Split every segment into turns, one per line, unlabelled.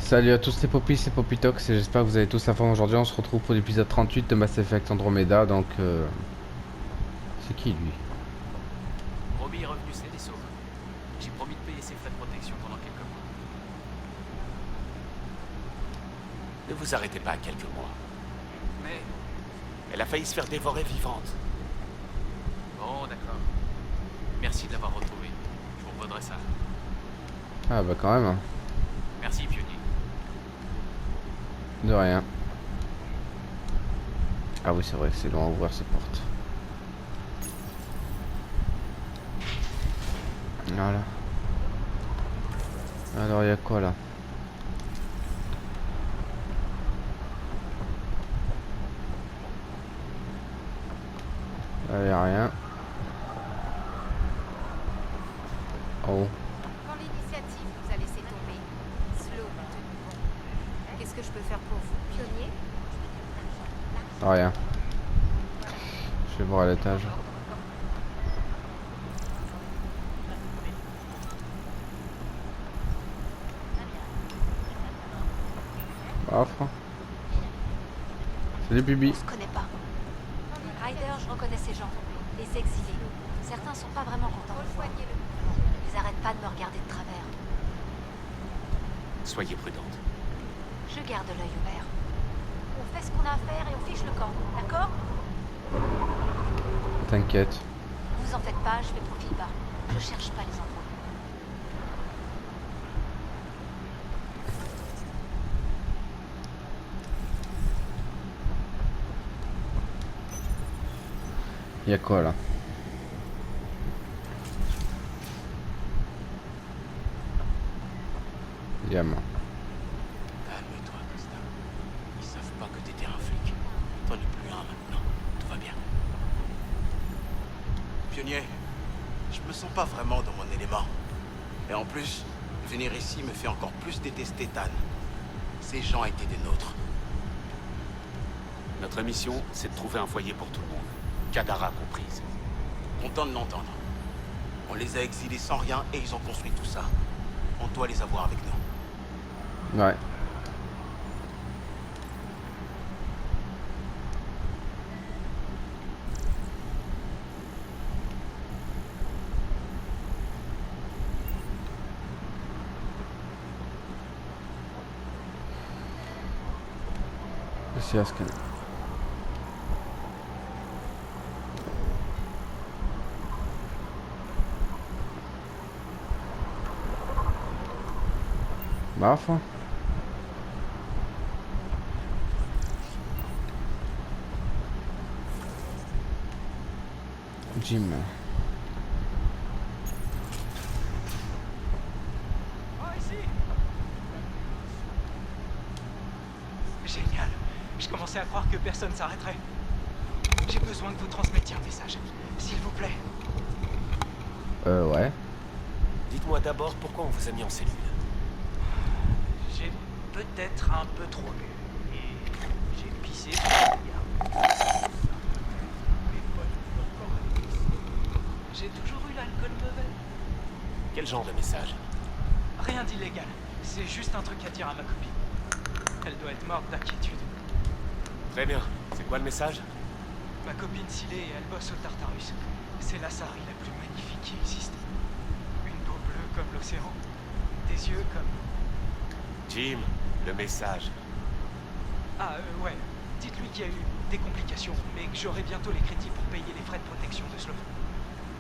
Salut à tous les popis, c'est Popitox et j'espère que vous avez tous la forme aujourd'hui. On se retrouve pour l'épisode 38 de Mass Effect Andromeda. Donc, c'est qui lui?
Robbie est revenu sain et sauf. J'ai promis de payer ses frais de protection pendant quelques mois. Ne vous arrêtez pas à quelques mois. Mais... Elle a failli se faire dévorer vivante. Bon, d'accord. Merci de l'avoir retrouvée. Je vous redonnerai ça.
Ah bah quand même, hein.
Merci, pionnier.
De rien. Ah oui, c'est vrai que c'est long à ouvrir ces portes. Voilà. Alors, il y a quoi là? Là, y a rien. Oh.
Quand l'initiative vous a laissé tomber, Slow m'a tenu bon. Qu'est-ce que je peux faire pour vous, pionnier?
Rien. Je vais voir à l'étage. Offre. Salut Bibi.
On se connaît pas. Ryder, je reconnais ces gens. Les exilés. Certains sont pas vraiment contents de me voir. Ils arrêtent pas de me regarder de travers.
Soyez prudente.
Je garde l'œil ouvert. On fait ce qu'on a à faire et on fiche le camp, d'accord?
T'inquiète.
Vous en faites pas, je fais profil bas. Je cherche pas les embrouilles.
Il y a quoi là? Diamant.
Calme-toi, Costa. Ils savent pas que t'étais un flic. T'en es plus un maintenant. Tout va bien.
Pionnier, je me sens pas vraiment dans mon élément. Et en plus, venir ici me fait encore plus détester Tan. Ces gens étaient des nôtres.
Notre mission, c'est de trouver un foyer pour tout le monde. Kadara comprise.
Content de l'entendre. On les a exilés sans rien et ils ont construit tout ça. On doit les avoir avec nous.
Ouais. C'est à ce qu'elle... Baf. Jim.
Génial. Je commençais à croire que personne s'arrêterait. J'ai besoin que vous transmettiez un message. S'il vous plaît.
Ouais.
Dites-moi d'abord pourquoi on vous a mis en cellule.
J'ai peut-être un peu trop bu. Et j'ai pissé sur le billard. J'ai toujours eu l'alcool mauvais.
Quel genre de message?
Rien d'illégal. C'est juste un truc à dire à ma copine. Elle doit être morte d'inquiétude.
Très bien. C'est quoi le message?
Ma copine Silé, elle bosse au Tartarus. C'est la Sari la plus magnifique qui existe. Une peau bleue comme l'océan. Des yeux comme...
Jim, le message.
Ah, ouais. Dites-lui qu'il y a eu des complications, mais que j'aurai bientôt les crédits pour payer les frais de protection de Slow.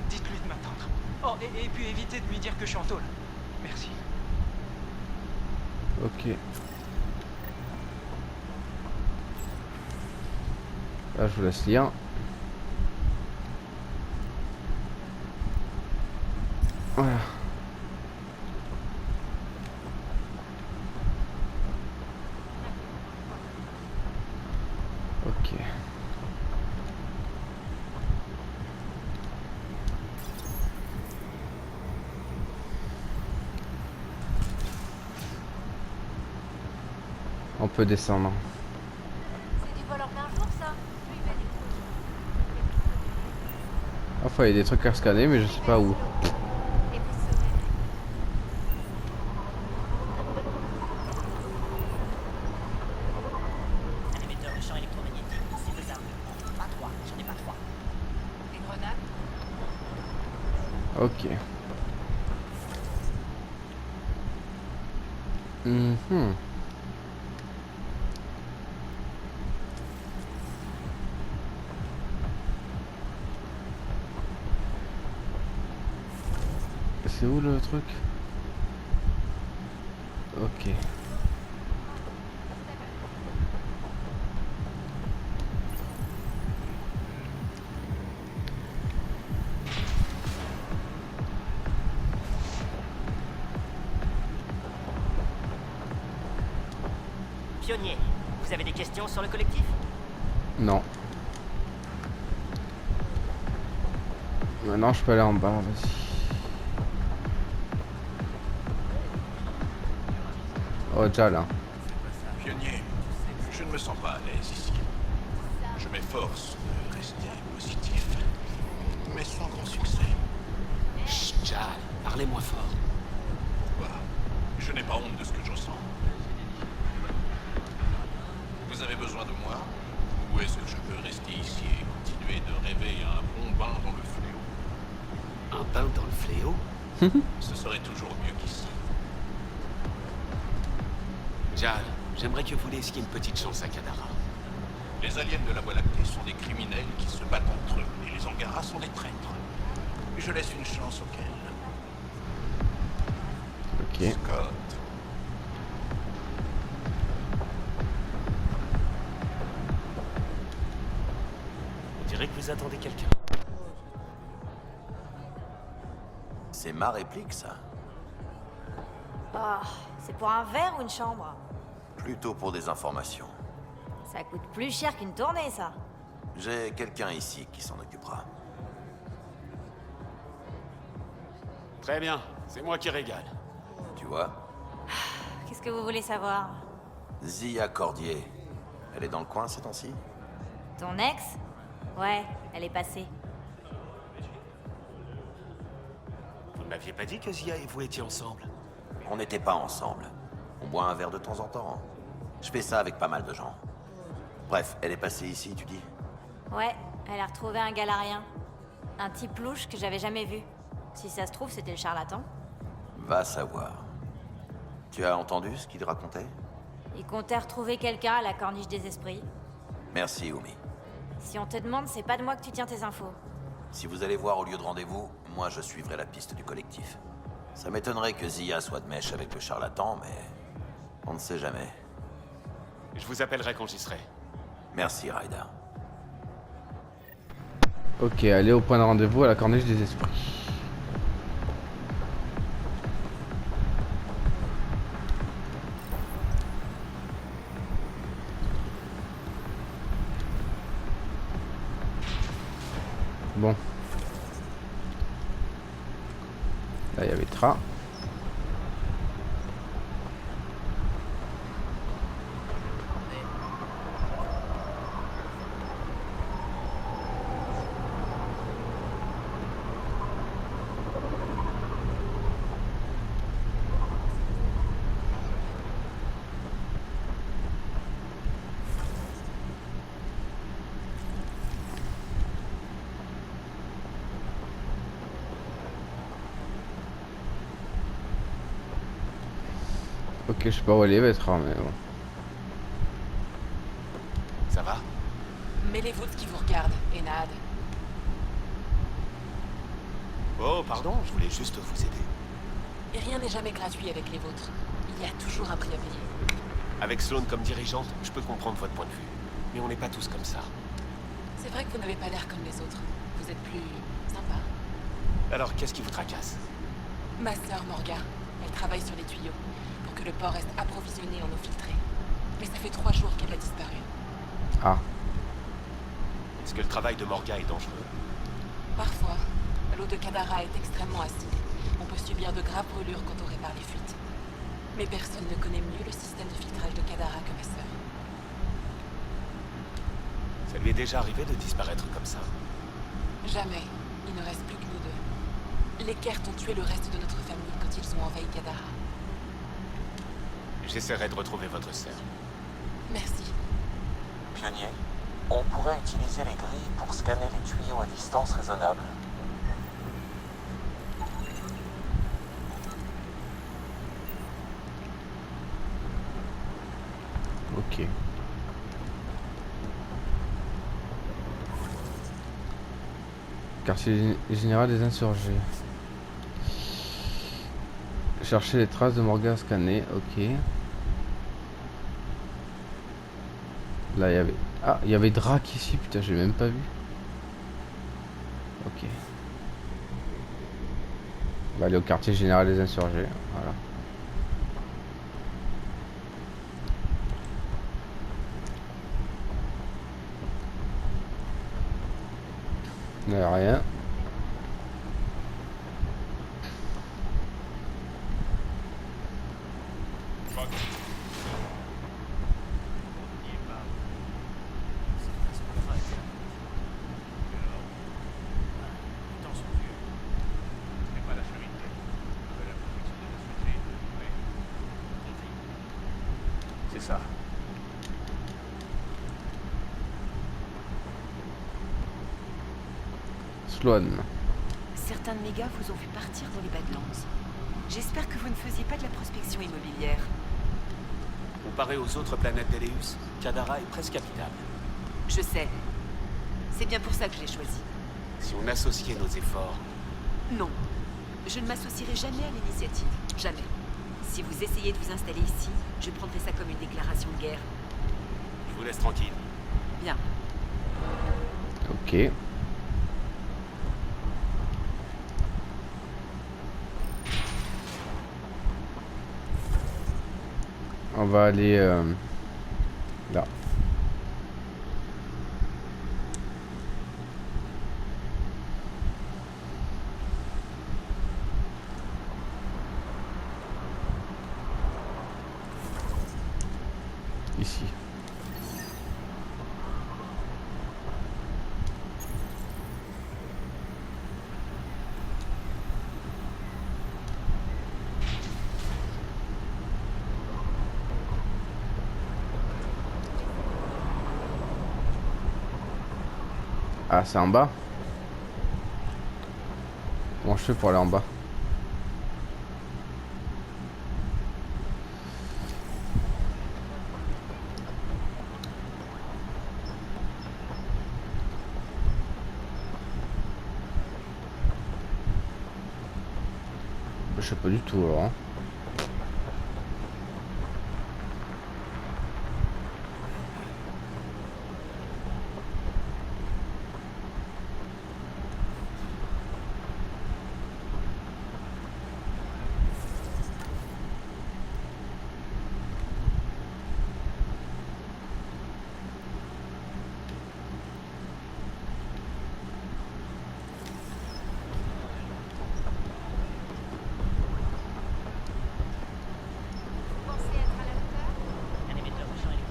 Dites-lui de m'attendre. Oh, et puis évitez de lui dire que je suis en tôle. Merci.
Ok. Là, je vous laisse lire. Voilà. Ok. On peut descendre.
C'est du vol en plein jour, ça?
Enfin, il y a des trucs à scanner, mais je sais pas où.
Et vous saurez.
Ok. Mhm. C'est où le truc? Ok.
Pionnier, vous avez des questions sur le collectif?
Non. Maintenant je peux aller en bas, vas-y. Oh déjà là.
Pionnier, je ne me sens pas à l'aise ici. Je m'efforce de rester positif, mais sans grand succès.
Chut, Jal, parlez moins fort.
Pourquoi? Je n'ai pas honte de ce que je ressens. Vous avez besoin de moi? Ou est-ce que je peux rester ici et continuer de rêver à un bon bain dans le fléau?
Un bain dans le fléau?
Ce serait toujours mieux qu'ici.
Jal, j'aimerais que vous laissiez une petite chance à Kadara.
Les aliens de la Voie lactée sont des criminels qui se battent entre eux, et les Angara sont des traîtres. Je laisse une chance auquel.
Ok.
Scott.
On dirait que vous attendez quelqu'un.
C'est ma réplique, ça.
Oh, c'est pour un verre ou une chambre?
Plutôt pour des informations.
Ça coûte plus cher qu'une tournée, ça.
J'ai quelqu'un ici qui s'en occupera.
Très bien, c'est moi qui régale.
Tu vois?
Qu'est-ce que vous voulez savoir?
Zia Cordier. Elle est dans le coin ces temps-ci?
Ton ex? Ouais, elle est passée.
Vous ne m'aviez pas dit que Zia et vous étiez ensemble?
On n'était pas ensemble. On boit un verre de temps en temps. Je fais ça avec pas mal de gens. Bref, elle est passée ici, tu dis?
Ouais, elle a retrouvé un galarien. Un type louche que j'avais jamais vu. Si ça se trouve, c'était le charlatan.
Va savoir. Tu as entendu ce qu'il racontait?
Il comptait retrouver quelqu'un à la corniche des esprits.
Merci, Oumi.
Si on te demande, c'est pas de moi que tu tiens tes infos.
Si vous allez voir au lieu de rendez-vous, moi je suivrai la piste du collectif. Ça m'étonnerait que Zia soit de mèche avec le charlatan, mais on ne sait jamais.
Je vous appellerai quand j'y serai.
Merci, Ryder.
Ok, allez au point de rendez-vous à la corniche des esprits. Bon. Là, il y avait Tra. Ok, je sais pas où elle est, Tra, mais bon.
Ça va?
Mais les vôtres qui vous regardent, Enad.
Oh, pardon, je voulais juste vous aider.
Et rien n'est jamais gratuit avec les vôtres. Il y a toujours un prix à payer.
Avec Sloane comme dirigeante, je peux comprendre votre point de vue. Mais on n'est pas tous comme ça.
C'est vrai que vous n'avez pas l'air comme les autres. Vous êtes plus sympa.
Alors, qu'est-ce qui vous tracasse?
Ma sœur Morga, elle travaille sur les tuyaux pour que le port reste approvisionné en eau filtrée. Mais ça fait 3 jours qu'elle a disparu.
Ah.
Est-ce que le travail de Morga est dangereux?
Parfois, l'eau de Kadara est extrêmement acide. On peut subir de graves brûlures quand on répare les fuites. Mais personne ne connaît mieux le système de filtrage de Kadara que ma sœur.
Ça lui est déjà arrivé de disparaître comme ça?
Jamais. Il ne reste plus que nous deux. Les Kert ont tué le reste de notre famille quand ils ont envahi Kadara.
J'essaierai de retrouver votre sœur.
Merci.
Pionnier, on pourrait utiliser les grilles pour scanner les tuyaux à distance raisonnable.
Ok. Quartier général des insurgés. Chercher les traces de Morgan scannées. Ok. Là, il y avait... Ah, il y avait Drac ici. Putain, j'ai même pas vu. Ok. On va aller au quartier général des insurgés. Voilà. Il n'y a rien.
C'est ça.
Sloan.
Certains de mes gars vous ont vu partir dans les Badlands. J'espère que vous ne faisiez pas de la prospection immobilière.
Comparé aux autres planètes d'Eleus, Kadara est presque habitable.
Je sais. C'est bien pour ça que je l'ai choisi.
Si on associait nos efforts,
Non. Je ne m'associerai jamais à l'initiative. Jamais. Si vous essayez de vous installer ici, je prendrai ça comme une déclaration de guerre.
je vous laisse tranquille.
Bien.
Ok. On va aller là. Ici. Ah, c'est en bas. Comment je fais pour aller en bas? Je sais pas du tout alors. Hein.
Un émetteur de champ électrique.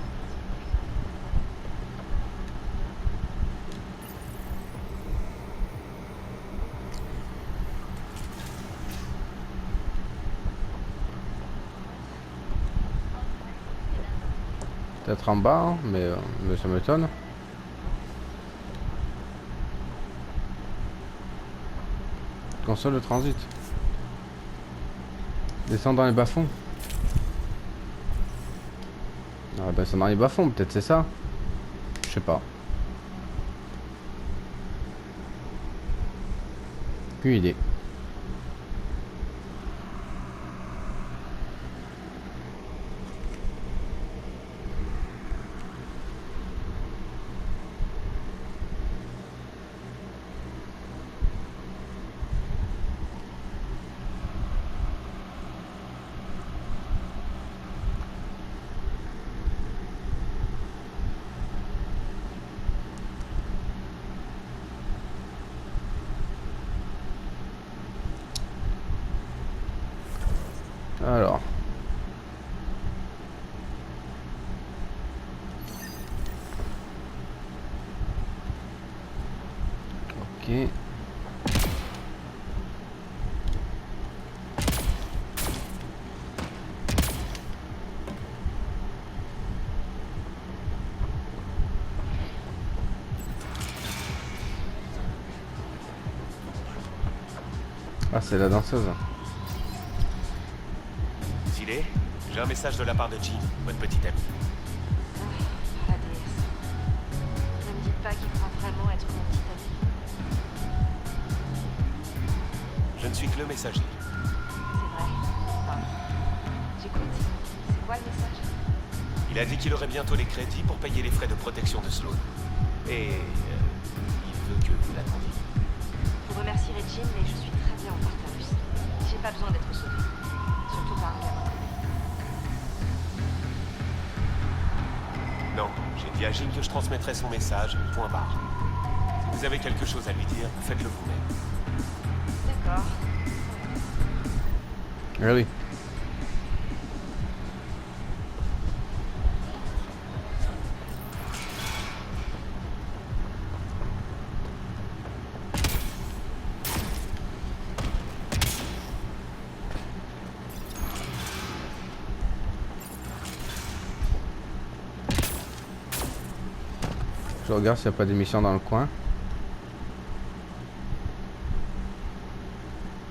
Peut-être en bas, hein, mais ça m'étonne. Console de transit. Descends dans les bas-fonds. Ah bah c'est dans les bas-fonds, peut-être c'est ça. Je sais pas. Aucune idée. Alors. Ok. Ah, c'est la danseuse.
Stylé, j'ai un message de la part de Jean, votre petite amie.
pas qu'il croit vraiment être mon petit ami.
Je ne suis que le messager.
C'est vrai. Ah. J'écoute. C'est quoi le message?
Il a dit qu'il aurait bientôt les crédits pour payer les frais de protection de Sloan. Et il veut que vous l'attendiez.
Vous remercierez Jim, mais je suis très bien en Tartarus. J'ai pas besoin d'être sauvé. Surtout par un gamin.
Non, j'ai dit à Jim que je transmettrais son message, point barre. Si vous avez quelque chose à lui dire, faites-le vous-même.
D'accord.
Ah oui. Je regarde s'il n'y a pas d'émission dans le coin.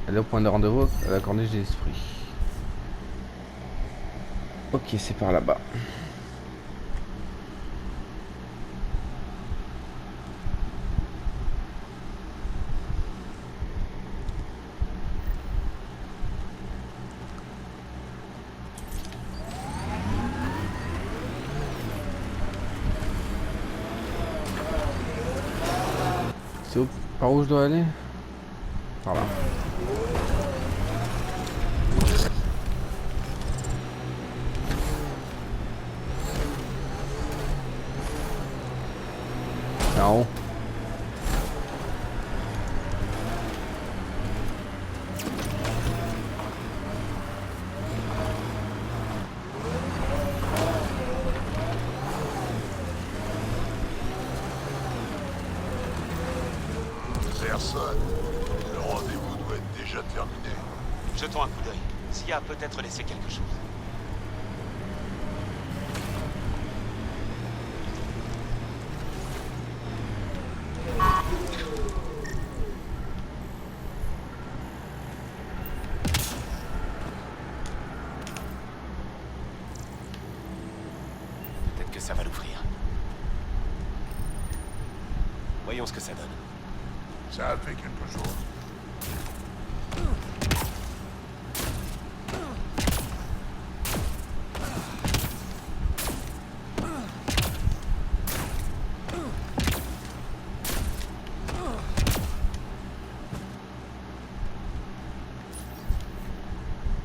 Elle est au point de rendez-vous à la corniche des esprits. Ok, c'est par là-bas. C'est où? Par où je dois aller? Par là. C'est en haut.
Personne. Le rendez-vous doit être déjà terminé.
Jetons un coup d'œil. Zia a peut-être laissé quelque chose. Peut-être que ça va l'ouvrir. Voyons ce que ça donne.
Ça a fait quelque chose.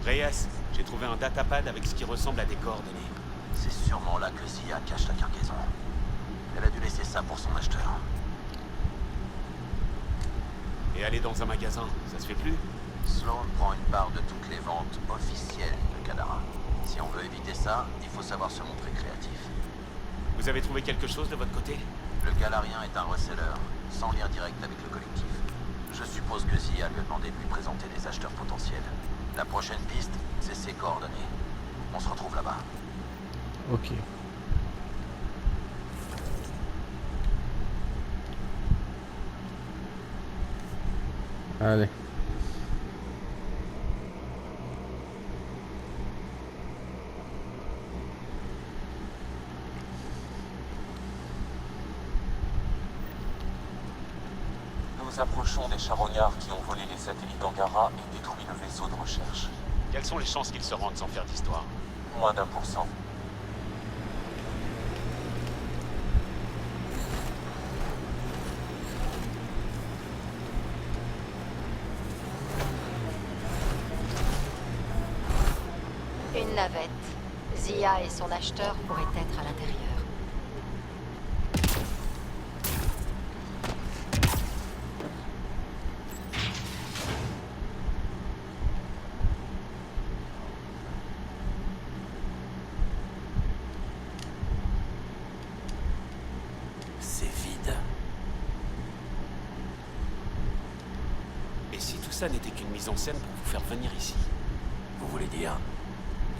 Reyes, j'ai trouvé un datapad avec ce qui ressemble à des coordonnées.
C'est sûrement là que Zia cache la cargaison. Elle a dû laisser ça pour son acheteur.
Et aller dans un magasin, ça se fait plus?
Sloan prend une part de toutes les ventes officielles de Kadara. Si on veut éviter ça, il faut savoir se montrer créatif.
Vous avez trouvé quelque chose de votre côté?
Le Galarien est un reseller, sans lien direct avec le collectif. Je suppose que Zia lui a demandé de lui présenter des acheteurs potentiels. La prochaine piste, c'est ses coordonnées. On se retrouve là-bas.
Ok. Allez.
Nous approchons des charognards qui ont volé les satellites Angara et détruit le vaisseau de recherche.
Quelles sont les chances qu'ils se rendent sans faire d'histoire?
Moins d'1%.
Une navette. Zia et son acheteur pourraient être à l'intérieur.
C'est vide.
Et si tout ça n'était qu'une mise en scène pour vous faire venir ici?
Vous voulez dire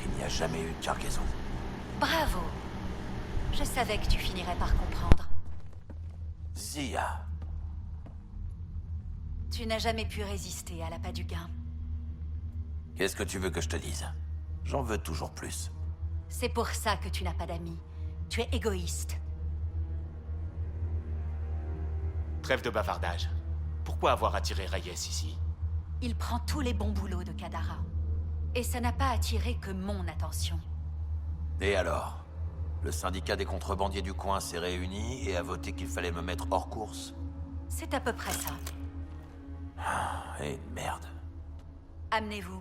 qu'il n'y a jamais eu de cargaison?
Bravo. Je savais que tu finirais par comprendre.
Zia.
Tu n'as jamais pu résister à l'appât du gain.
Qu'est-ce que tu veux que je te dise? J'en veux toujours plus.
C'est pour ça que tu n'as pas d'amis. Tu es égoïste.
Trêve de bavardage. Pourquoi avoir attiré Reyes ici?
Il prend tous les bons boulots de Kadara. Et ça n'a pas attiré que mon attention.
Et alors? Le syndicat des contrebandiers du coin s'est réuni et a voté qu'il fallait me mettre hors course?
C'est à peu près ça.
Eh merde.
Amenez-vous.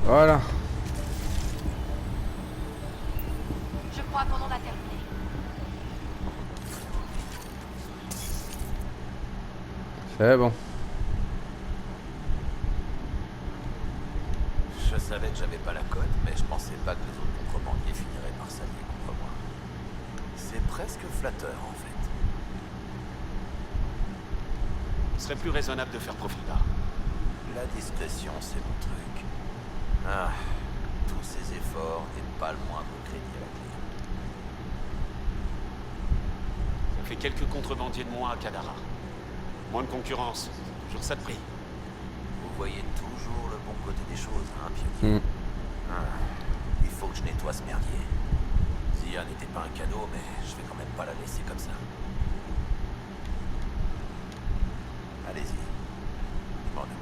Voilà.
Je crois qu'on en a terminé.
C'est bon.
Je savais que j'avais pas la cote, mais je pensais pas que les autres contrebandiers finiraient par s'allier contre moi. C'est presque flatteur, en fait.
Ce serait plus raisonnable de faire profil bas.
La discrétion, c'est mon truc. Ah, tous ces efforts et pas le moindre crédit à la clé.
Ça fait quelques contrebandiers de moins à Kadara. Moins de concurrence, toujours ça de prix.
Vous voyez toujours le bon côté des choses, hein, pionnier? Il faut que je nettoie ce merdier. Zia n'était pas un cadeau, mais je vais quand même pas la laisser comme ça. Allez-y, je m'en occupe.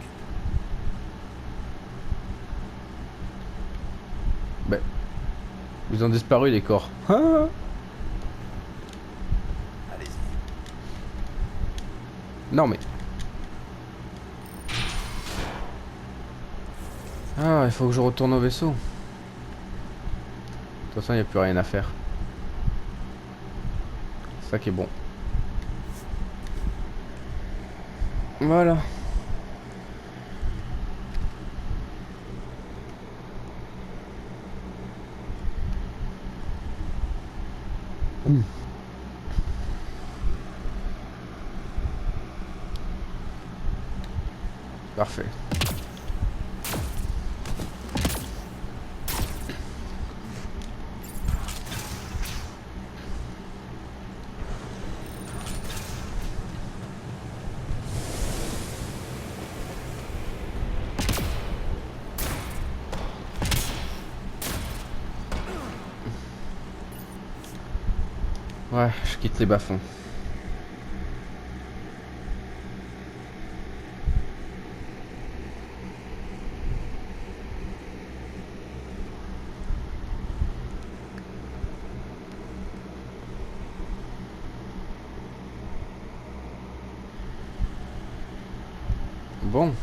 Ben, ils ont disparu les corps. Ah.
Allez-y.
Non mais. Ah, il faut que je retourne au vaisseau. De toute façon, il n'y a plus rien à faire. C'est ça qui est bon. Voilà. Parfait. Ouais, je quitte les bas-fonds. Bon.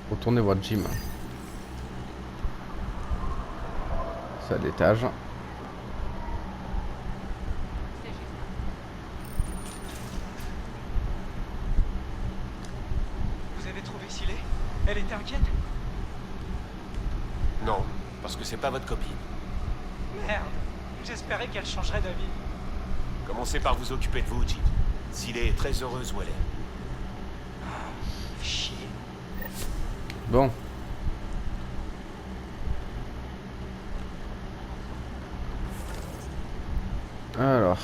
Retournez voir Jim. C'est à l'étage.
Vous avez trouvé Silé? Elle était inquiète?
Non, parce que c'est pas votre copine.
Merde. J'espérais qu'elle changerait d'avis.
Commencez par vous occuper de vous, Jim. Silé est très heureuse où elle est.
Chier.
Bon. Alors.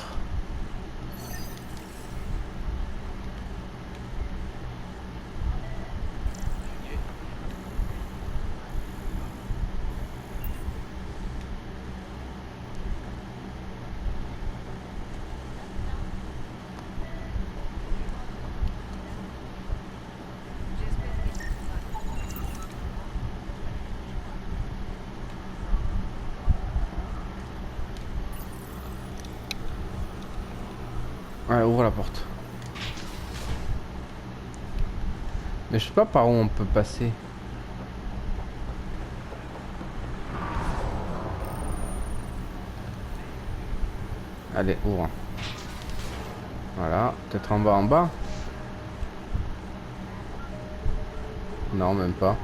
Ouais, ouvre la porte. Mais je sais pas par où on peut passer. Allez, ouvre. Voilà, peut-être en bas, en bas. Non, même pas.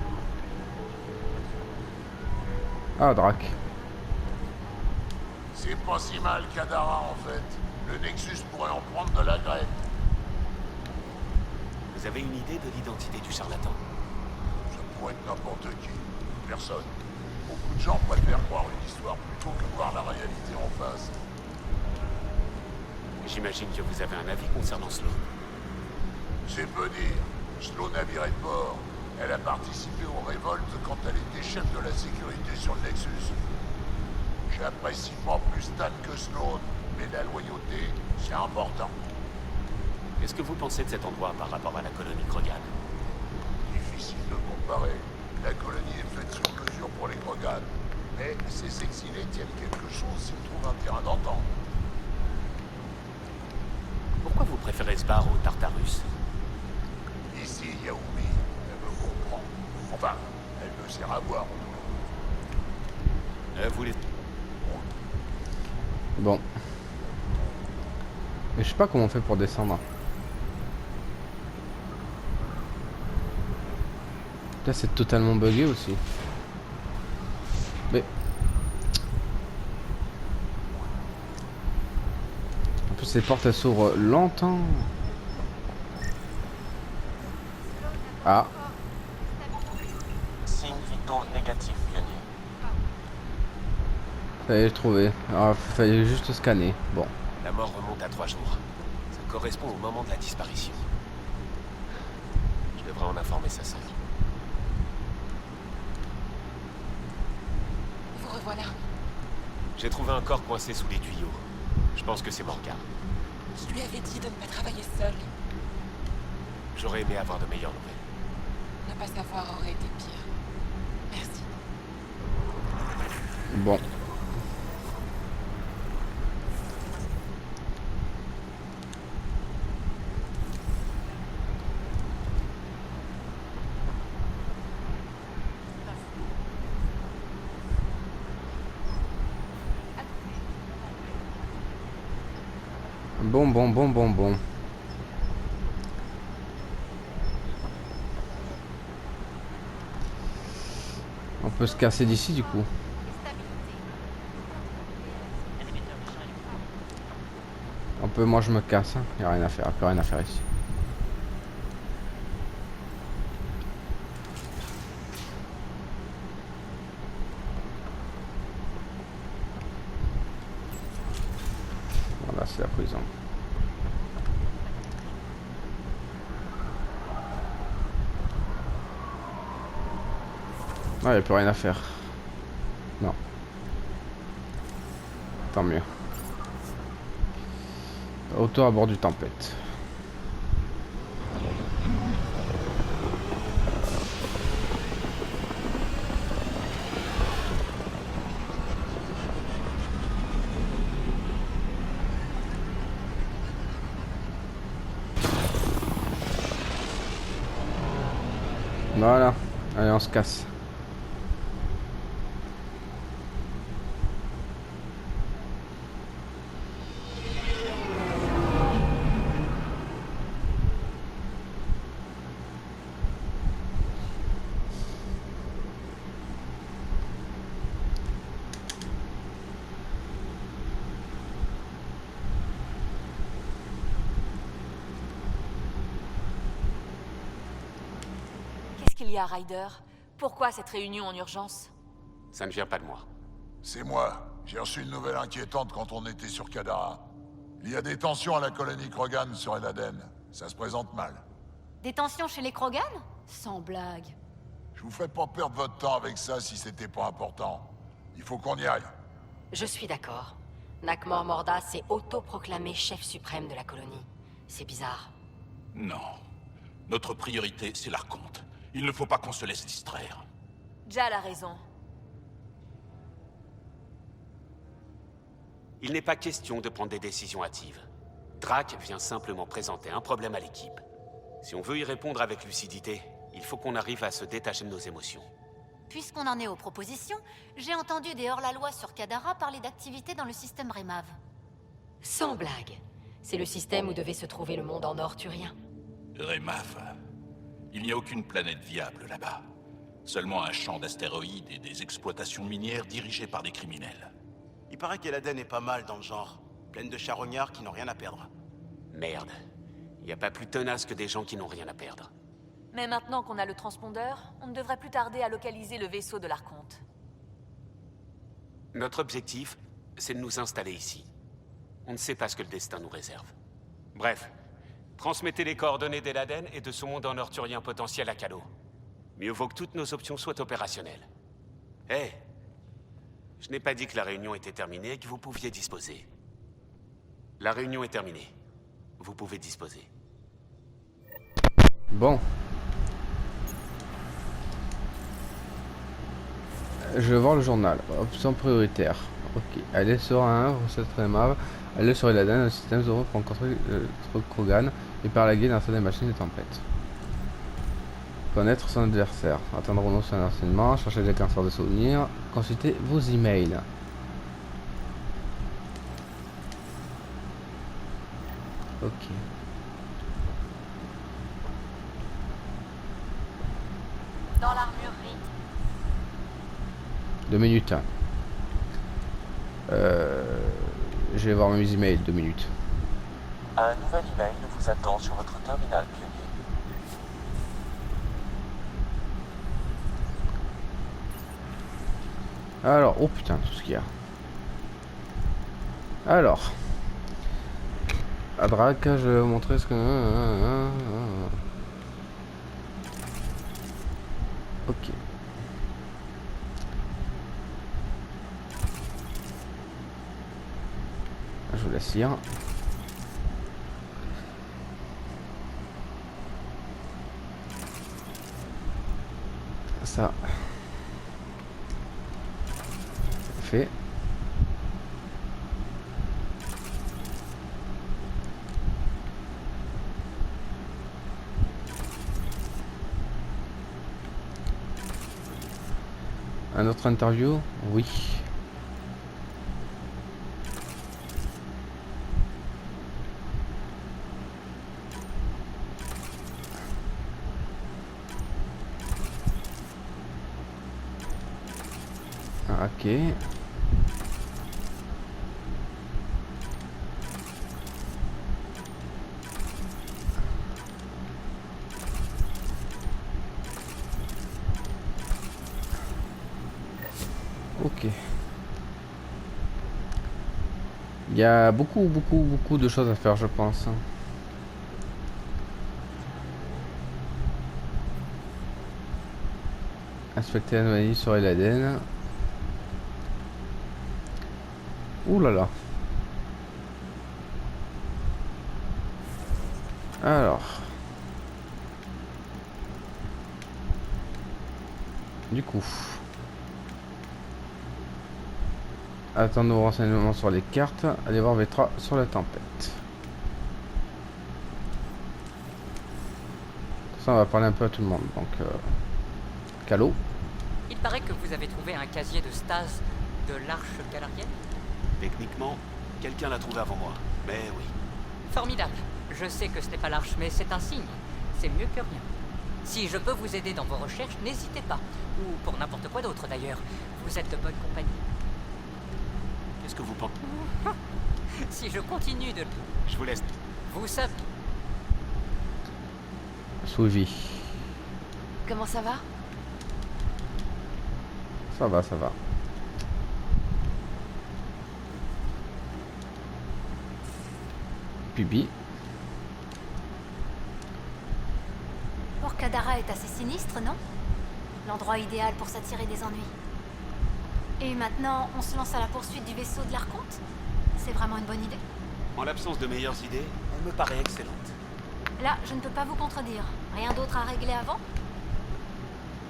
Ah, Drac.
C'est pas si mal, Kadara, en fait. Le Nexus pourrait en prendre de la graine.
Vous avez une idée de l'identité du charlatan?
Ça pourrait être n'importe qui. Personne. Beaucoup de gens préfèrent croire une histoire plutôt que voir la réalité en face.
J'imagine que vous avez un avis concernant Sloan.
C'est peu dire. Sloan navirait de bord. Elle a participé aux révoltes quand elle était chef de la sécurité sur le Nexus. J'apprécie pas plus Stan que Sloan, mais la loyauté, c'est important.
Qu'est-ce que vous pensez de cet endroit par rapport à la colonie Krogan?
Difficile de comparer. La colonie est faite sur mesure pour les Krogan. Mais ces exilés tiennent quelque chose s'ils trouvent un terrain d'entente.
Pourquoi vous préférez ce bar au Tartarus?
Ici, Yaoumi, elle me comprend. Enfin, elle me sert à boire.
Vous les...
Bon. Et je sais pas comment on fait pour descendre. Là c'est totalement buggé aussi. Mais... En plus ces portes elles s'ouvrent longtemps. Ah.
Signe vitaux négatif, pionnier.
Ça y est, j'ai trouvé. Alors, fallait juste scanner. Bon.
La mort remonte à 3 jours. Ça correspond au moment de la disparition. Je devrais en informer sa sœur.
Vous revoilà.
J'ai trouvé un corps coincé sous les tuyaux. Je pense que c'est Morgan.
Je lui avais dit de ne pas travailler seul.
J'aurais aimé avoir de meilleures nouvelles.
Ne pas savoir aurait été pire. Merci.
Bon. Bon. On peut se casser d'ici du coup. On peut, moi je me casse, hein. Y a rien à faire, plus rien à faire ici. Voilà, c'est la prison. Ah, y a plus rien à faire. Non. Tant mieux. Auto à bord du Tempête. Voilà. Allez, on se casse.
Qu'est-ce qu'il y a, Ryder? Pourquoi cette réunion en urgence?
Ça ne vient pas de moi.
C'est moi. J'ai reçu une nouvelle inquiétante quand on était sur Kadara. Il y a des tensions à la colonie Krogan sur Eladen. Ça se présente mal.
Des tensions chez les Krogan? Sans blague.
Je vous ferai pas perdre votre temps avec ça si c'était pas important. Il faut qu'on y aille.
Je suis d'accord. Nakmor Morda s'est autoproclamé chef suprême de la colonie. C'est bizarre.
Non. Notre priorité, c'est l'Archonte. Il ne faut pas qu'on se laisse distraire.
Jal a raison.
Il n'est pas question de prendre des décisions hâtives. Drac vient simplement présenter un problème à l'équipe. Si on veut y répondre avec lucidité, il faut qu'on arrive à se détacher de nos émotions.
Puisqu'on en est aux propositions, j'ai entendu des hors-la-loi sur Kadara parler d'activités dans le système Remav.
Sans blague. C'est le système où devait se trouver le monde en or turien.
Remav. Il n'y a aucune planète viable là-bas. Seulement un champ d'astéroïdes et des exploitations minières dirigées par des criminels.
Il paraît qu'Eladen est pas mal dans le genre. Pleine de charognards qui n'ont rien à perdre.
Merde. Y a pas plus tenace que des gens qui n'ont rien à perdre.
Mais maintenant qu'on a le transpondeur, on ne devrait plus tarder à localiser le vaisseau de l'Archonte.
Notre objectif, c'est de nous installer ici. On ne sait pas ce que le destin nous réserve. Bref, transmettez les coordonnées d'Eladen et de son monde en orturien potentiel à Calo. Mieux vaut que toutes nos options soient opérationnelles. Hé, je n'ai pas dit que la réunion était terminée et que vous pouviez disposer. La réunion est terminée. Vous pouvez disposer.
Bon. Je vais voir le journal. Option prioritaire. Ok. Aller sur un recette Remave. Aller sur Eladen, le système 0 pour rencontrer Krogan et parlaguer dans des machines de tempête. Connaître son adversaire. Atteindre ou non son renseignement. Chercher des cancers de souvenirs. Consulter vos emails. Ok.
Dans l'armurerie.
2 minutes. Je vais voir mes emails, 2 minutes.
Un nouvel email vous attend sur votre terminal pionnier.
Alors, oh putain, tout ce qu'il y a. Alors. À Drac, je vais vous montrer ce que... Ok. Je vous laisse lire. Ça. Fait. Un autre interview? Oui. Ah, ok. Ok. Il y a beaucoup de choses à faire, je pense. Inspecter l'anomalie sur Eladen. Ouh là là. Alors. Du coup. Attendre nos renseignements sur les cartes. Allez voir Vetra sur la tempête. Ça, on va parler un peu à tout le monde. Donc, Calo.
Il paraît que vous avez trouvé un casier de stase de l'Arche galarienne.
Techniquement, quelqu'un l'a trouvé avant moi. Mais oui.
Formidable. Je sais que ce n'est pas l'Arche, mais c'est un signe. C'est mieux que rien. Si je peux vous aider dans vos recherches, n'hésitez pas. Ou pour n'importe quoi d'autre d'ailleurs. Vous êtes de bonne compagnie.
Qu'est-ce que vous pensez?
Si je continue de...
Je vous laisse.
Vous savez...
Suivi.
Comment ça va?
Ça va, ça va. Bibi.
Port Kadara est assez sinistre, non? L'endroit idéal pour s'attirer des ennuis. Et maintenant, on se lance à la poursuite du vaisseau de l'Archonte? C'est vraiment une bonne idée.
En l'absence de meilleures idées, elle me paraît excellente.
Là, je ne peux pas vous contredire. Rien d'autre à régler avant?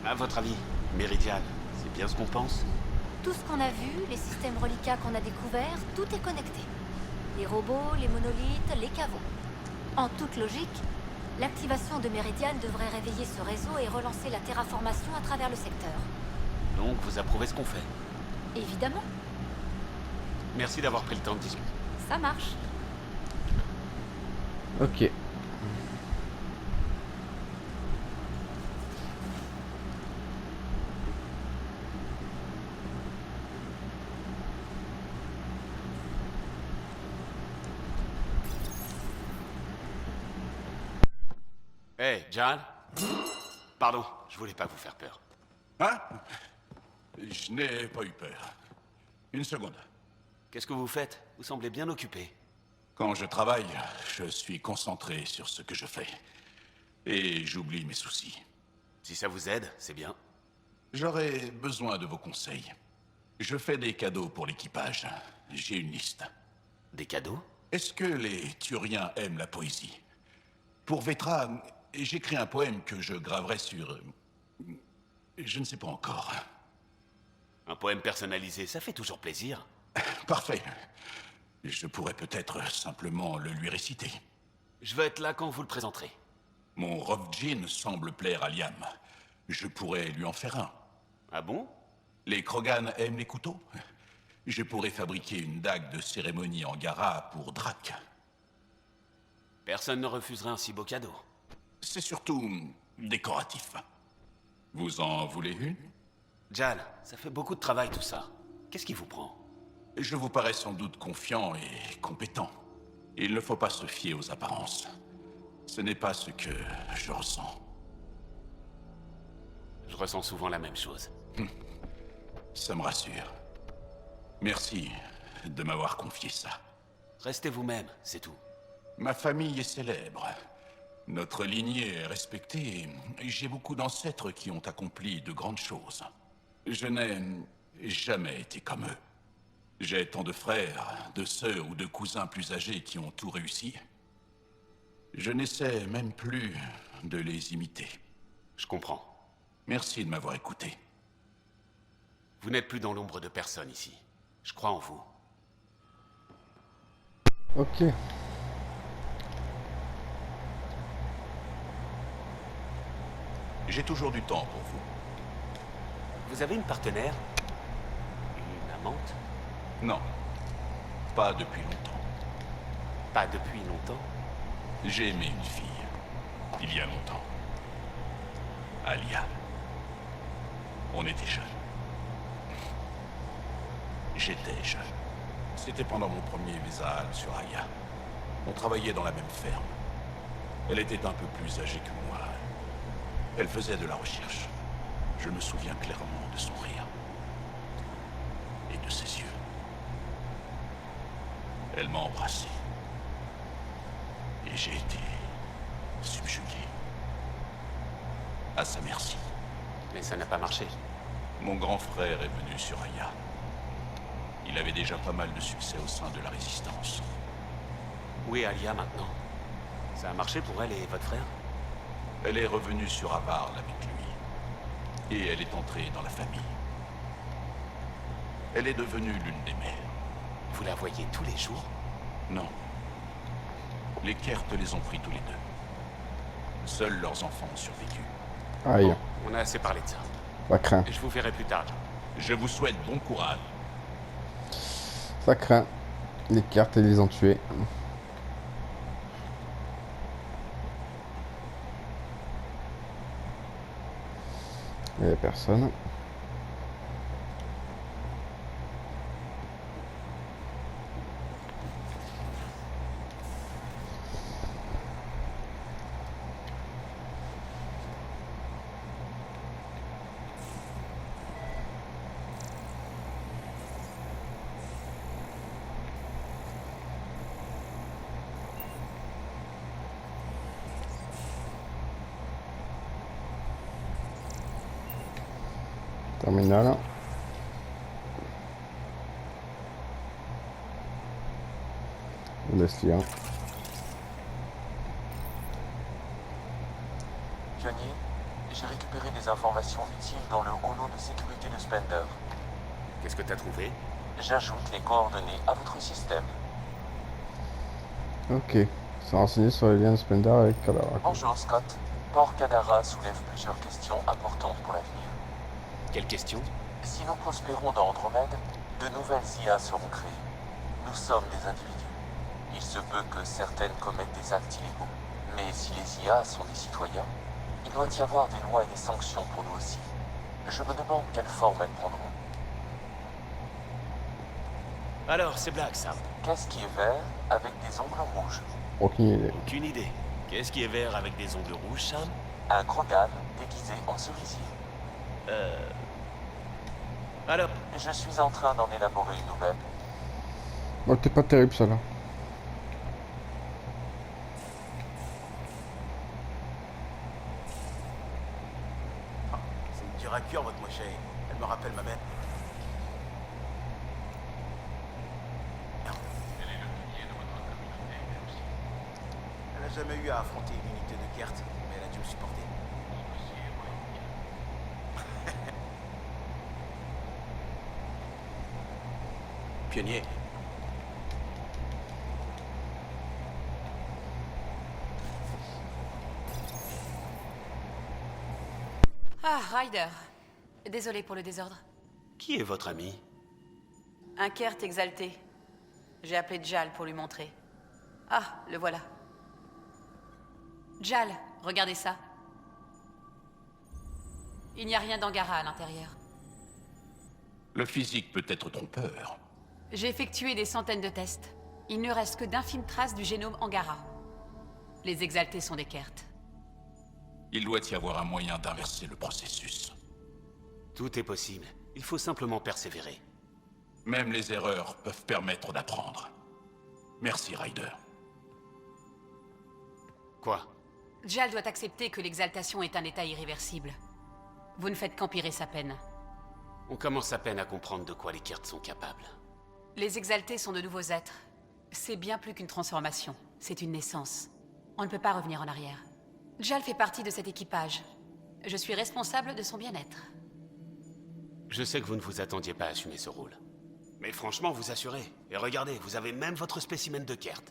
À votre avis, Méridiane, c'est bien ce qu'on pense?
Tout ce qu'on a vu, les systèmes reliquats qu'on a découverts, tout est connecté. Les robots, les monolithes, les caveaux. En toute logique, l'activation de Méridiane devrait réveiller ce réseau et relancer la terraformation à travers le secteur.
Donc, vous approuvez ce qu'on fait?
Évidemment.
Merci d'avoir pris le temps de discuter.
Ça marche.
Ok.
Hey, John. Pardon, je voulais pas vous faire peur.
Hein? Je n'ai pas eu peur. Une seconde.
Qu'est-ce que vous faites? Vous semblez bien occupé.
Quand je travaille, je suis concentré sur ce que je fais. Et j'oublie mes soucis.
Si ça vous aide, c'est bien.
J'aurais besoin de vos conseils. Je fais des cadeaux pour l'équipage. J'ai une liste.
Des cadeaux?
Est-ce que les Turiens aiment la poésie? Pour Vetra, j'écris un poème que je graverai sur... Je ne sais pas encore.
Un poème personnalisé, ça fait toujours plaisir.
Parfait. Je pourrais peut-être simplement le lui réciter.
Je vais être là quand vous le présenterez.
Mon Rovjin semble plaire à Liam. Je pourrais lui en faire un.
Ah bon?
Les Krogan aiment les couteaux. Je pourrais fabriquer une dague de cérémonie en Gara pour Drak.
Personne ne refuserait un si beau cadeau.
C'est surtout décoratif. Vous en voulez une?
Jal, ça fait beaucoup de travail tout ça. Qu'est-ce qui vous prend?
Je vous parais sans doute confiant et compétent. Il ne faut pas se fier aux apparences. Ce n'est pas ce que je ressens.
Je ressens souvent la même chose.
Ça me rassure. Merci de m'avoir confié ça.
Restez vous-même, c'est tout.
Ma famille est célèbre. Notre lignée est respectée et j'ai beaucoup d'ancêtres qui ont accompli de grandes choses. Je n'ai jamais été comme eux. J'ai tant de frères, de sœurs ou de cousins plus âgés qui ont tout réussi. Je n'essaie même plus de les imiter.
Je comprends.
Merci de m'avoir écouté.
Vous n'êtes plus dans l'ombre de personne ici. Je crois en vous.
Ok.
J'ai toujours du temps pour vous.
Vous avez une partenaire? Une amante?
Non. Pas depuis longtemps.
Pas depuis longtemps?
J'ai aimé une fille. Il y a longtemps. Alia. On était jeunes. J'étais jeune. C'était pendant mon premier visa sur Aya. On travaillait dans la même ferme. Elle était un peu plus âgée que moi. Elle faisait de la recherche. Je me souviens clairement de son rire. Et de ses yeux. Elle m'a embrassé. Et j'ai été subjugué. À sa merci.
Mais ça n'a pas marché.
Mon grand frère est venu sur Aya. Il avait déjà pas mal de succès au sein de la résistance.
Où est Alia maintenant? Ça a marché pour elle et votre frère?
Elle est revenue sur Avarl avec lui. Et elle est entrée dans la famille. Elle est devenue l'une des mères.
Vous la voyez tous les jours?
Non. Les Kert les ont pris tous les deux. Seuls leurs enfants ont survécu.
Aïe.
Bon, on a assez parlé de ça.
Ça craint.
Je vous verrai plus tard.
Je vous souhaite bon courage.
Ça craint. Les cartes, ils les ont tués. Il n'y a personne. Terminal. On laisse lire.
Pionnier, j'ai récupéré des informations utiles dans le holo de sécurité de Spender.
Qu'est-ce que t'as trouvé?
J'ajoute les coordonnées à votre système.
Ok. Se renseigner sur les liens de Spender avec Kadara.
Bonjour Scott. Port Kadara soulève plusieurs questions importantes pour l'avenir.
Quelle question?
Si nous prospérons dans Andromède, de nouvelles IA seront créées. Nous sommes des individus. Il se peut que certaines commettent des actes illégaux. Mais si les IA sont des citoyens, il doit y avoir des lois et des sanctions pour nous aussi. Je me demande quelle forme elles prendront.
Alors, c'est blague ça.
Qu'est-ce qui est vert avec des ongles rouges?
Aucune idée.
Aucune idée.
Qu'est-ce qui est vert avec des ongles rouges, Sam?
Un Krogan déguisé en cerisier.
Alors?
Je suis en train d'en élaborer une nouvelle.
Oh, t'es pas terrible, ça, là.
C'est une dure à cuire, votre mochée. Elle me rappelle ma mère. Elle n'a jamais eu à affronter une unité de Kert, mais elle a dû me supporter. Pionnier.
Ah, Ryder. Désolé pour le désordre.
Qui est votre ami?
Un Kert exalté. J'ai appelé Jal pour lui montrer. Ah, le voilà. Jal, regardez ça. Il n'y a rien d'Angara à l'intérieur.
Le physique peut être trompeur.
J'ai effectué des centaines de tests. Il ne reste que d'infimes traces du génome Angara. Les exaltés sont des Kert.
Il doit y avoir un moyen d'inverser le processus.
Tout est possible. Il faut simplement persévérer.
Même les erreurs peuvent permettre d'apprendre. Merci, Ryder.
Quoi?
Jal doit accepter que l'exaltation est un état irréversible. Vous ne faites qu'empirer sa peine.
On commence à peine à comprendre de quoi les Kert sont capables.
Les exaltés sont de nouveaux êtres. C'est bien plus qu'une transformation. C'est une naissance. On ne peut pas revenir en arrière. Jal fait partie de cet équipage. Je suis responsable de son bien-être.
Je sais que vous ne vous attendiez pas à assumer ce rôle. Mais franchement, vous assurez. Et regardez, vous avez même votre spécimen de Kert.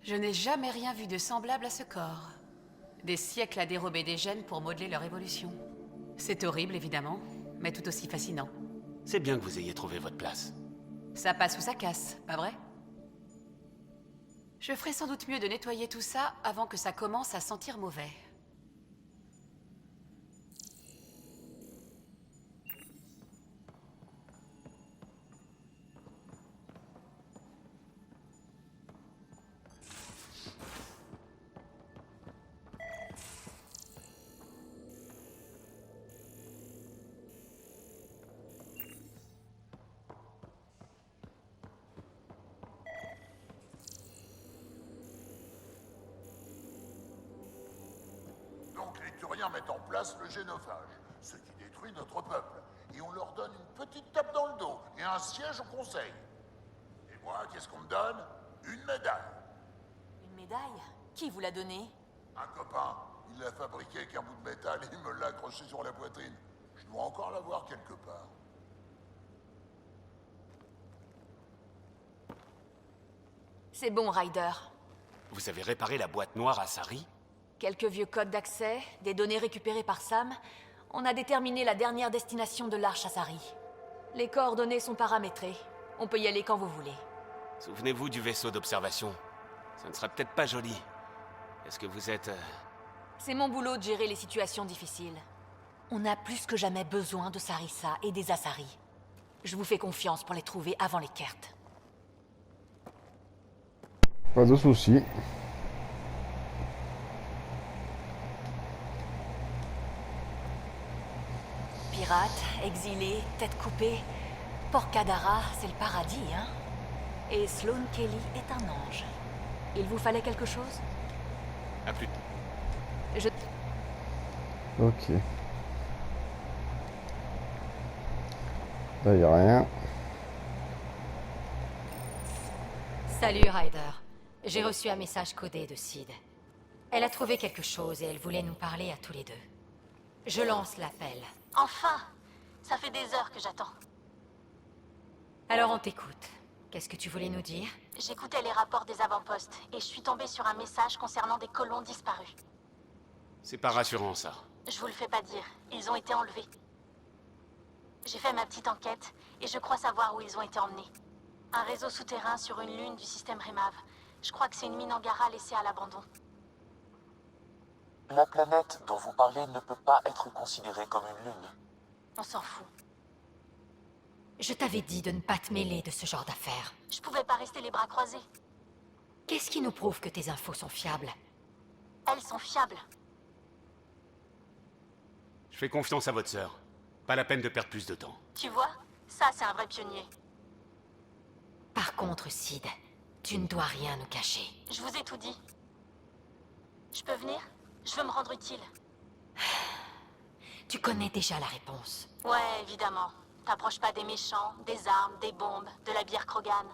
Je n'ai jamais rien vu de semblable à ce corps. Des siècles à dérober des gènes pour modeler leur évolution. C'est horrible, évidemment, mais tout aussi fascinant.
C'est bien que vous ayez trouvé votre place.
Ça passe ou ça casse, pas vrai? Je ferais sans doute mieux de nettoyer tout ça avant que ça commence à sentir mauvais.
Donc les Turiens mettent en place le génophage, ce qui détruit notre peuple. Et on leur donne une petite tape dans le dos et un siège au conseil. Et moi, qu'est-ce qu'on me donne? Une médaille.
Une médaille? Qui vous l'a donnée?
Un copain, il l'a fabriqué avec un bout de métal et il me l'a accroché sur la poitrine. Je dois encore l'avoir quelque part.
C'est bon, Ryder.
Vous avez réparé la boîte noire à Sari?
Quelques vieux codes d'accès, des données récupérées par Sam. On a déterminé la dernière destination de l'Arche à Sari. Les coordonnées sont paramétrées. On peut y aller quand vous voulez.
Souvenez-vous du vaisseau d'observation. Ça ne sera peut-être pas joli. Est-ce que vous êtes...
C'est mon boulot de gérer les situations difficiles. On a plus que jamais besoin de Sarissa et des Asari. Je vous fais confiance pour les trouver avant les Kert.
Pas de soucis.
Pirate, exilé, tête coupée. Port Kadara, c'est le paradis, hein? Et Sloane Kelly est un ange. Il vous fallait quelque chose?
À plus.
Je...
Ok. Là, y a rien.
Salut Ryder. J'ai reçu un message codé de Sid. Elle a trouvé quelque chose et elle voulait nous parler à tous les deux. Je lance l'appel.
Enfin! Ça fait des heures que j'attends.
Alors on t'écoute. Qu'est-ce que tu voulais nous dire?
J'écoutais les rapports des avant-postes et je suis tombée sur un message concernant des colons disparus.
C'est pas rassurant, ça.
Je vous le fais pas dire, ils ont été enlevés. J'ai fait ma petite enquête et je crois savoir où ils ont été emmenés. Un réseau souterrain sur une lune du système Rimav. Je crois que c'est une mine Angara laissée à l'abandon.
La planète dont vous parlez ne peut pas être considérée comme une lune.
On s'en fout.
Je t'avais dit de ne pas te mêler de ce genre d'affaires.
Je pouvais pas rester les bras croisés.
Qu'est-ce qui nous prouve que tes infos sont fiables?
Elles sont fiables.
Je fais confiance à votre sœur. Pas la peine de perdre plus de temps.
Tu vois? Ça, c'est un vrai pionnier.
Par contre, Sid, tu ne dois rien nous cacher.
Je vous ai tout dit. Je peux venir? Je veux me rendre utile.
Tu connais déjà la réponse.
Ouais, évidemment. T'approches pas des méchants, des armes, des bombes, de la bière Krogan.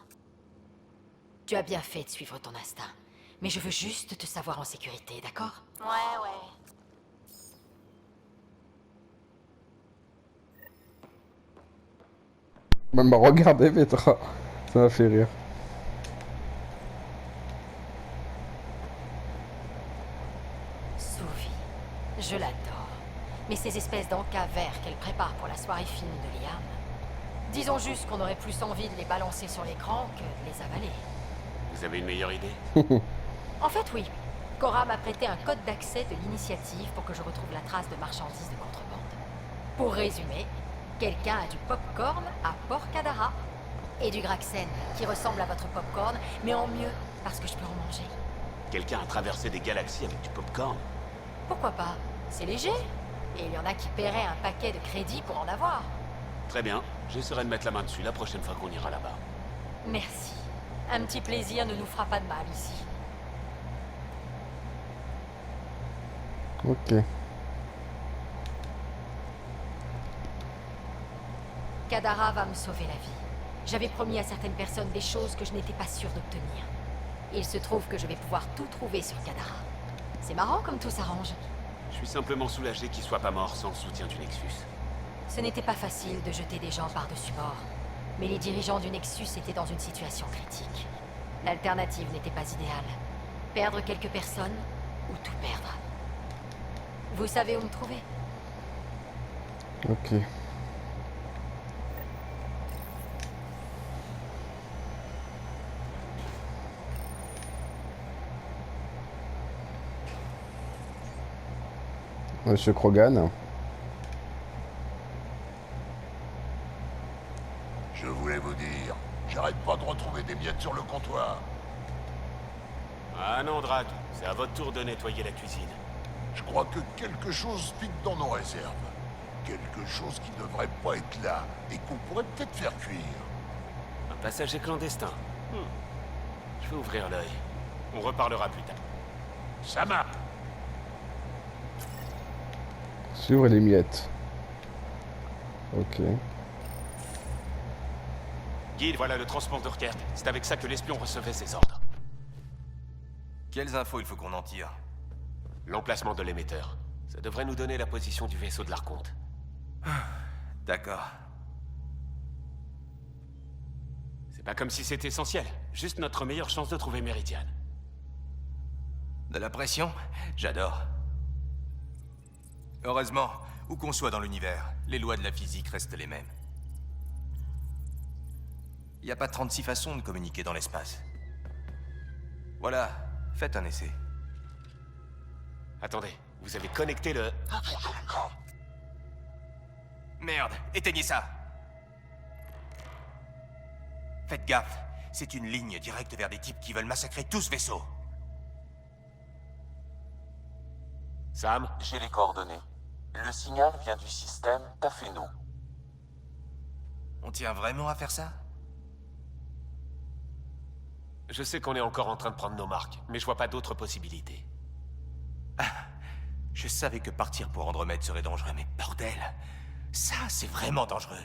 Tu as bien fait de suivre ton instinct. Mais je veux juste te savoir en sécurité, d'accord?
Ouais.
Même regardez Petra, ça m'a fait rire.
Sophie, je l'adore. Mais ces espèces d'encas verts qu'elle prépare pour la soirée fine de Liam, disons juste qu'on aurait plus envie de les balancer sur l'écran que de les avaler.
Vous avez une meilleure idée?
En fait, oui. Cora m'a prêté un code d'accès de l'initiative pour que je retrouve la trace de marchandises de contrebande. Pour résumer, quelqu'un a du popcorn à Port Kadara et du Graxen qui ressemble à votre popcorn, mais en mieux parce que je peux en manger.
Quelqu'un a traversé des galaxies avec du popcorn?
Pourquoi pas? C'est léger. Et il y en a qui paieraient un paquet de crédits pour en avoir.
Très bien, j'essaierai de mettre la main dessus la prochaine fois qu'on ira là-bas.
Merci. Un petit plaisir ne nous fera pas de mal ici.
Ok.
Kadara va me sauver la vie. J'avais promis à certaines personnes des choses que je n'étais pas sûre d'obtenir. Il se trouve que je vais pouvoir tout trouver sur Kadara. C'est marrant comme tout s'arrange.
Je suis simplement soulagé qu'il soit pas mort sans le soutien du Nexus.
Ce n'était pas facile de jeter des gens par-dessus bord. Mais les dirigeants du Nexus étaient dans une situation critique. L'alternative n'était pas idéale. Perdre quelques personnes ou tout perdre. Vous savez où me trouver?
Ok. Monsieur Krogan.
Je voulais vous dire, j'arrête pas de retrouver des miettes sur le comptoir.
Ah non, Drake, c'est à votre tour de nettoyer la cuisine.
Je crois que quelque chose pique dans nos réserves. Quelque chose qui devrait pas être là et qu'on pourrait peut-être faire cuire.
Un passager clandestin. Je vais ouvrir l'œil. On reparlera plus tard.
Ça marche.
Suivre les miettes. Ok.
Guide, voilà le transpondeur Kert. C'est avec ça que l'espion recevait ses ordres.
Quelles infos il faut qu'on en tire?
L'emplacement de l'émetteur. Ça devrait nous donner la position du vaisseau de l'Archonte.
D'accord.
C'est pas comme si c'était essentiel. Juste notre meilleure chance de trouver Meridian.
De la pression? J'adore. Heureusement, où qu'on soit dans l'univers, les lois de la physique restent les mêmes. Il n'y a pas 36 façons de communiquer dans l'espace. Voilà, faites un essai.
Attendez, vous avez connecté le...
Merde, éteignez ça! Faites gaffe, c'est une ligne directe vers des types qui veulent massacrer tout ce vaisseau.
Sam?
J'ai les coordonnées. Le signal vient du système Tafeno.
On tient vraiment à faire ça?
Je sais qu'on est encore en train de prendre nos marques, mais je vois pas d'autres possibilités.
Je savais que partir pour Andromède serait dangereux, mais bordel! Ça, c'est vraiment dangereux.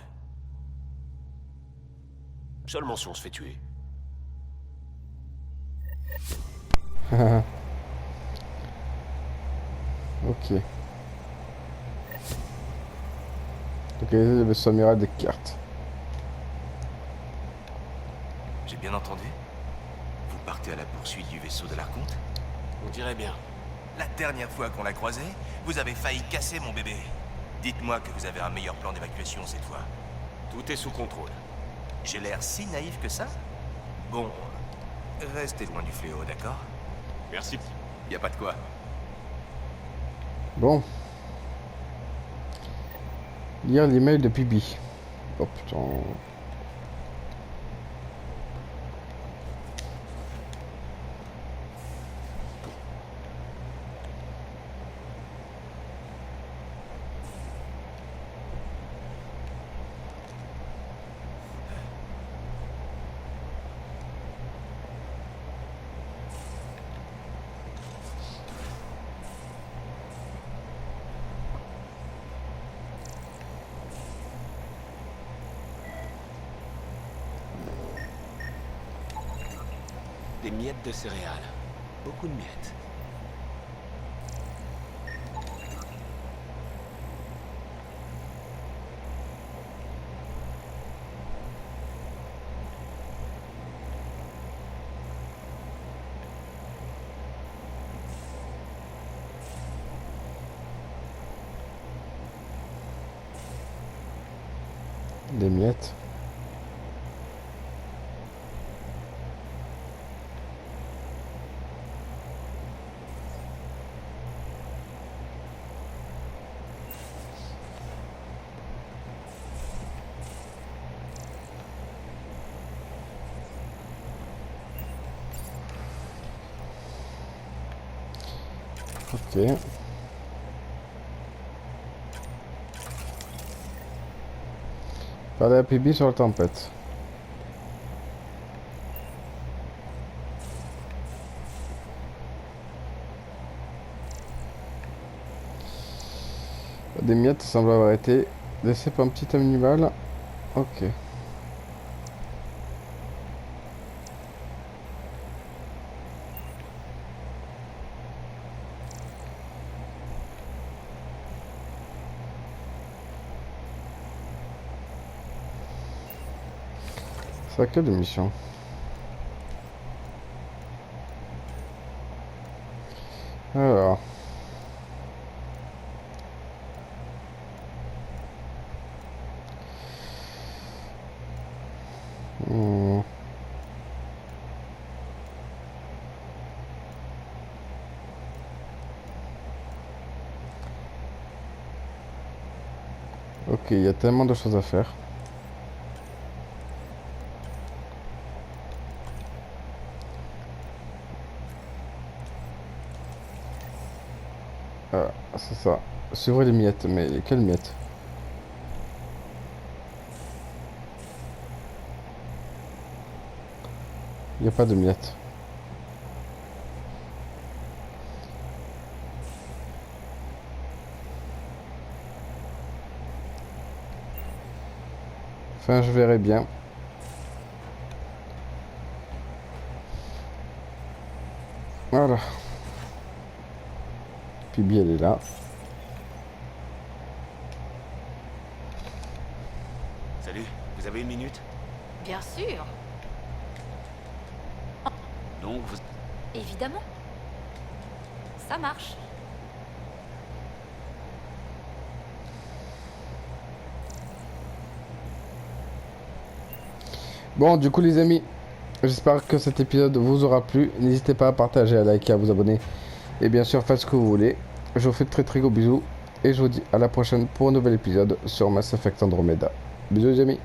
Seulement si on se fait tuer.
Ok. Ok, le vaisseau amiral des cartes.
J'ai bien entendu? Vous partez à la poursuite du vaisseau de l'Archonte?
On dirait bien.
La dernière fois qu'on l'a croisé, vous avez failli casser mon bébé. Dites-moi que vous avez un meilleur plan d'évacuation cette fois.
Tout est sous contrôle.
J'ai l'air si naïf que ça? Bon, restez loin du fléau, d'accord?
Merci.
Y a pas de quoi.
Bon. Lire l'email de Bibi. Oh putain.
Des miettes de céréales. Beaucoup de miettes.
Des miettes. Ok. Pas d'APB sur la tempête. Des miettes semblent avoir été laissées par un petit animal. Ok. C'est quelle mission? Alors. Ok, il y a tellement de choses à faire. C'est ça. Suivre les miettes, mais quelles miettes? Il n'y a pas de miettes. Enfin, je verrai bien. Voilà. Puis elle est là.
Salut, vous avez une minute?
Bien sûr.
Donc vous...
Évidemment. Ça marche.
Bon, du coup les amis, j'espère que cet épisode vous aura plu. N'hésitez pas à partager, à liker, à vous abonner. Et bien sûr, faites ce que vous voulez. Je vous fais de très gros bisous. Et je vous dis à la prochaine pour un nouvel épisode sur Mass Effect Andromeda. Bisous les amis.